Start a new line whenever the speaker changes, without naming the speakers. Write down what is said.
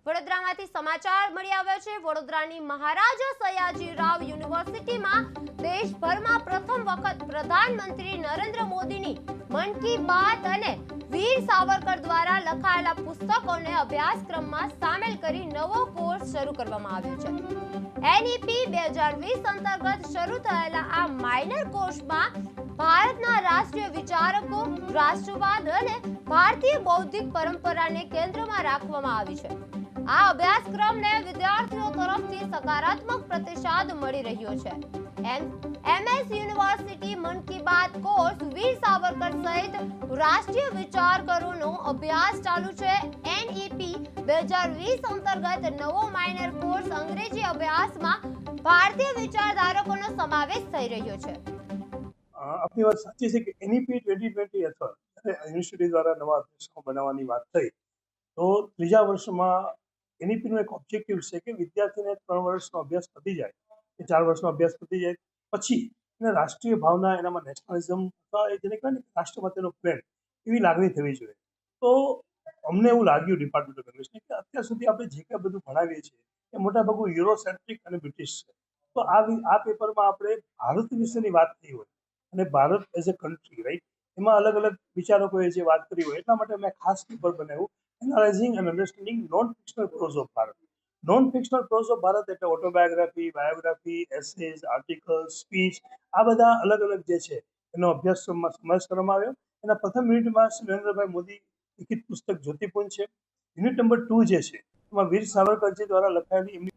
વડોદરામાંથી સમાચાર મળી આવ્યા છે। વડોદરાની મહારાજા સયાજીરાવ યુનિવર્સિટીમાં દેશભરમાં પ્રથમ વખત પ્રધાનમંત્રી નરેન્દ્ર મોદીની મન કી બાત અને વીર સાવરકર દ્વારા લખાયેલા પુસ્તકોને અભ્યાસક્રમમાં સામેલ કરી નવો કોર્સ શરૂ કરવામાં આવ્યો છે। એનઈપી 2020 અંતર્ગત શરૂ થયેલા આ માઇનર કોર્સમાં ભારતના રાષ્ટ્રીય વિચારકો, રાષ્ટ્રવાદ અને ભારતીય બૌદ્ધિક પરંપરાને કેન્દ્રમાં રાખવામાં આવી છે। આ અભ્યાસક્રમને વિદ્યાર્થીઓ તરફથી સકારાત્મક પ્રતિસાદ મળી રહ્યો છે। MS university Mann Ki Baat course વીર સાવરકર સહિત રાષ્ટ્રીય વિચારકોનો અભ્યાસ ચાલુ છે। એનઈપી 2020 અંતર્ગત નવો માઇનર કોર્સ અંગ્રેજી અભ્યાસમાં ભારતીય વિચારધારકોનો સમાવેશ થઈ રહ્યો છે।
આપની વાત સાચી છે કે એનઈપી 2020 અથવા યુનિવર્સિટી દ્વારા નવા અભ્યાસક્રમ બનાવવાની વાત થઈ તો ત્રીજા વર્ષમાં એનઈપીનો એક ઓબ્જેક્ટિવ છે કે વિદ્યાર્થીને 3 વર્ષનો અભ્યાસ પતી જાય કે 4 વર્ષનો અભ્યાસ પતી જાય પછી એને રાષ્ટ્રીય ભાવના, એનામાં નેશનલિઝમ અથવા જેને કહેવાય ને રાષ્ટ્ર માટેનો પ્રેમ એવી લાગણી થવી જોઈએ। તો અમને એવું લાગ્યું ડિપાર્ટમેન્ટ ઓફ ઇંગ્લિશને કે અત્યાર સુધી આપણે જે કંઈ બધું ભણાવીએ છીએ એ મોટાભાગું યુરોસેન્ટ્રિક અને બ્રિટિશ છે। તો આ પેપરમાં આપણે ભારત વિશેની વાત થઈ હોય અને Bharat as a country, right, એમાં અલગ અલગ વિચારકોએ જે વાત કરી હોય એટલા માટે મેં ખાસ પેપર બનાવ્યું, analysing and understanding non fictional pros of Bharat. Non fictional pros of Bharat એટલે ઓટોબાયોગ્રાફી, બાયોગ્રાફી, એસેઝ, આર્ટિકલ, સ્પીચ, આ બધા અલગ અલગ જે છે એનો અભ્યાસક્રમમાં સમાવેશ કરવામાં આવ્યો। એના પ્રથમ યુનિટમાં શ્રી નરેન્દ્રભાઈ મોદી લિખિત પુસ્તક જ્યોતિપુંજ છે। યુનિટ નંબર 2 જે છે એમાં વીર સાવરકરજી દ્વારા લખાયેલી એમની